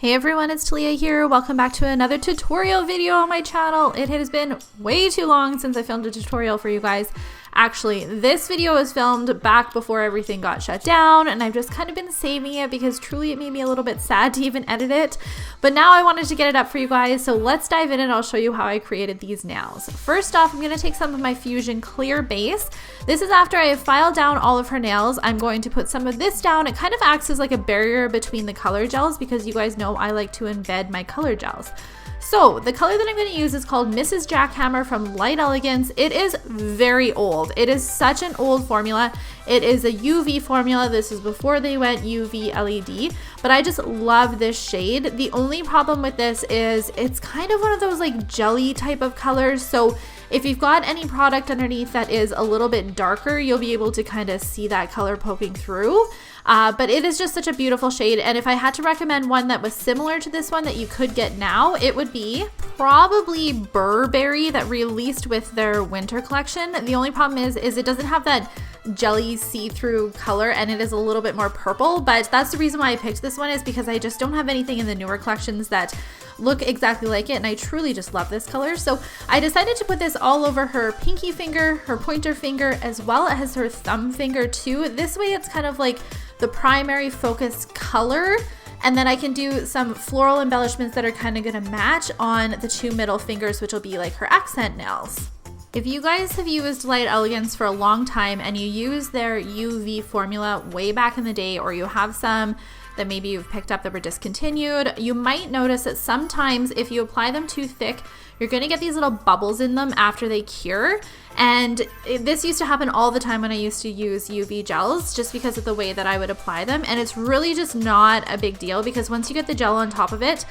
Hey everyone, it's Talia here. Welcome back to another tutorial video on my channel. It has been way too long since I filmed a tutorial for you guys. Actually, this video was filmed back before everything got shut down, and I've just kind of been saving it because truly it made me a little bit sad to even edit it. But now I wanted to get it up for you guys, so let's dive in and I'll show you how I created these nails. First off, I'm going to take some of my Fusion Clear base. This is after I have filed down all of her nails. I'm going to put some of this down. It kind of acts as like a barrier between the color gels because you guys know I like to embed my color gels. So the color that I'm going to use is called Mrs. Jackhammer from Light Elegance. It is very old. It is such an old formula. It is a UV formula. This is before they went UV LED, but I just love this shade. The only problem with this is it's kind of one of those like jelly type of colors. So if you've got any product underneath that is a little bit darker, you'll be able to kind of see that color poking through. But it is just such a beautiful shade, and if I had to recommend one that was similar to this one that you could get now, it would be probably Burberry that released with their winter collection. The only problem is it doesn't have that jelly see-through color, and it is a little bit more purple, but that's the reason why I picked this one, is because I just don't have anything in the newer collections that look exactly like it, and I truly just love this color. So I decided to put this all over her pinky finger, her pointer finger, as well as her thumb finger too. This way it's kind of like the primary focus color, and then I can do some floral embellishments that are kind of going to match on the two middle fingers, which will be like her accent nails. If you guys have used Light Elegance for a long time and you use their UV formula way back in the day, or you have some that maybe you've picked up that were discontinued, you might notice that sometimes if you apply them too thick, you're going to get these little bubbles in them after they cure. And this used to happen all the time when I used to use UV gels, just because of the way that I would apply them. And it's really just not a big deal, because once you get the gel on top of it,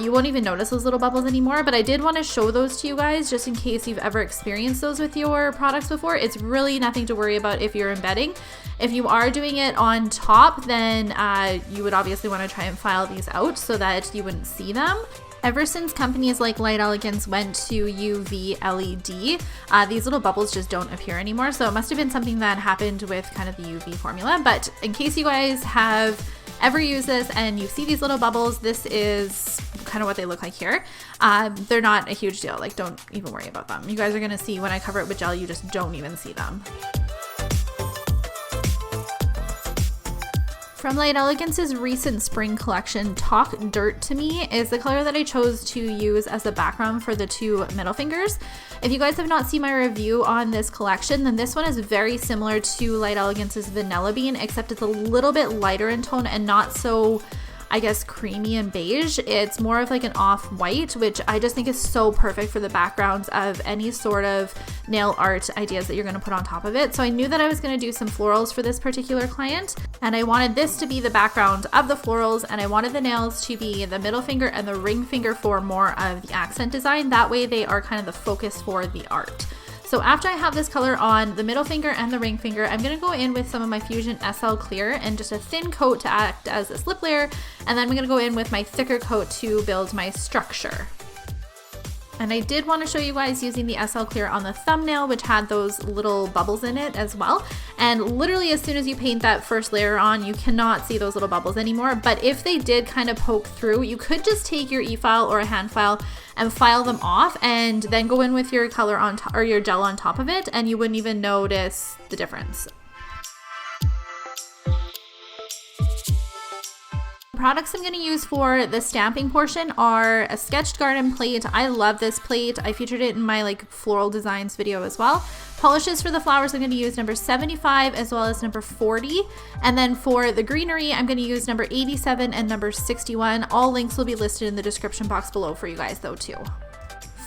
you won't even notice those little bubbles anymore. But I did want to show those to you guys just in case you've ever experienced those with your products before. It's really nothing to worry about if you're embedding. If you are doing it on top, then you would obviously want to try and file these out so that you wouldn't see them. Ever since companies like Light Elegance went to UV LED, these little bubbles just don't appear anymore. So it must have been something that happened with kind of the UV formula. But in case you guys have ever used this and you see these little bubbles, this is kind of what they look like here. They're not a huge deal. Like, don't even worry about them. You guys are going to see when I cover it with gel, you just don't even see them. From Light Elegance's recent spring collection, Talk Dirt to Me is the color that I chose to use as the background for the two middle fingers. If you guys have not seen my review on this collection, then this one is very similar to Light Elegance's Vanilla Bean, except it's a little bit lighter in tone and not so, I guess, creamy and beige. It's more of like an off-white, which I just think is so perfect for the backgrounds of any sort of nail art ideas that you're going to put on top of it. So I knew that I was going to do some florals for this particular client, and I wanted this to be the background of the florals, and I wanted the nails to be the middle finger and the ring finger for more of the accent design. That way they are kind of the focus for the art. So after I have this color on the middle finger and the ring finger, I'm going to go in with some of my Fusion SL Clear and just a thin coat to act as a slip layer. And then I'm going to go in with my thicker coat to build my structure. And I did want to show you guys using the SL Clear on the thumbnail, which had those little bubbles in it as well. And literally as soon as you paint that first layer on, you cannot see those little bubbles anymore. But if they did kind of poke through, you could just take your e-file or a hand file and file them off, and then go in with your color on or your gel on top of it, and you wouldn't even notice the difference. Products I'm going to use for the stamping portion are a sketched garden plate. I love this plate. I featured it in my like floral designs video as well. Polishes for the flowers, I'm going to use number 75 as well as number 40. And then for the greenery, I'm going to use number 87 and number 61. All links will be listed in the description box below for you guys though too.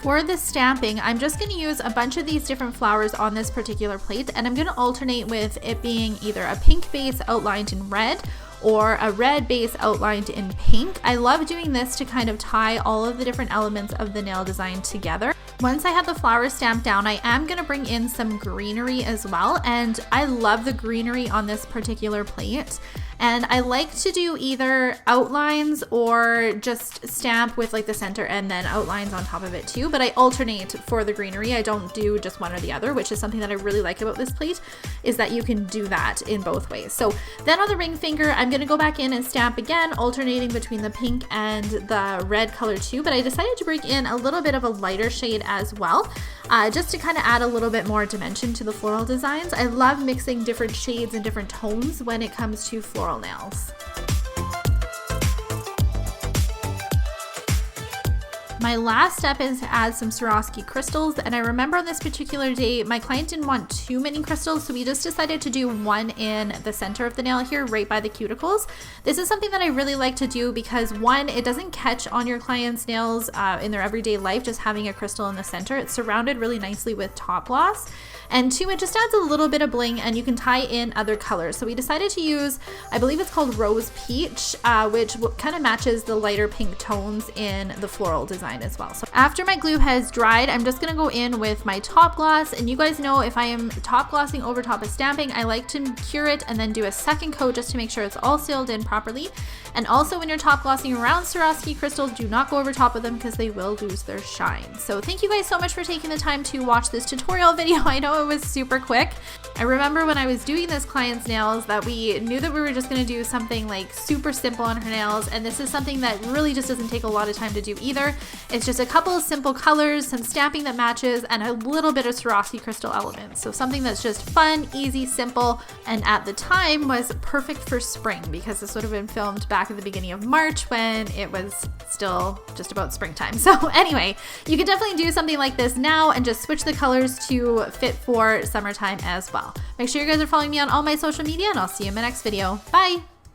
For the stamping, I'm just going to use a bunch of these different flowers on this particular plate, and I'm going to alternate with it being either a pink base outlined in red or a red base outlined in pink. I love doing this to kind of tie all of the different elements of the nail design together. Once I have the flowers stamped down, I am going to bring in some greenery as well, and I love the greenery on this particular plate. And I like to do either outlines or just stamp with like the center and then outlines on top of it too, but I alternate for the greenery. I don't do just one or the other, which is something that I really like about this plate, is that you can do that in both ways. So then on the ring finger, I'm going to go back in and stamp again, alternating between the pink and the red color too, but I decided to bring in a little bit of a lighter shade as well, just to kind of add a little bit more dimension to the floral designs. I love mixing different shades and different tones when it comes to floral nails. My last step is to add some Swarovski crystals, and I remember on this particular day my client didn't want too many crystals, so we just decided to do one in the center of the nail here, right by the cuticles. This is something that I really like to do because one, it doesn't catch on your client's nails in their everyday life just having a crystal in the center. It's surrounded really nicely with top gloss. And two, it just adds a little bit of bling, and you can tie in other colors. So we decided to use, I believe it's called Rose Peach, which kind of matches the lighter pink tones in the floral design as well. So after my glue has dried, I'm just gonna go in with my top gloss, and you guys know if I am top glossing over top of stamping, I like to cure it and then do a second coat just to make sure it's all sealed in properly. And also when you're top glossing around Swarovski crystals, do not go over top of them because they will lose their shine. So thank you guys so much for taking the time to watch this tutorial video. I know it was super quick. I remember when I was doing this client's nails that we knew that we were just going to do something like super simple on her nails, and this is something that really just doesn't take a lot of time to do either. It's just a couple of simple colors, some stamping that matches, and a little bit of Swarovski crystal elements. So something that's just fun, easy, simple, and at the time was perfect for spring because this would have been filmed back at the beginning of March when it was still just about springtime. So anyway, you can definitely do something like this now and just switch the colors to fit for summertime as well. Make sure you guys are following me on all my social media, and I'll see you in my next video. Bye!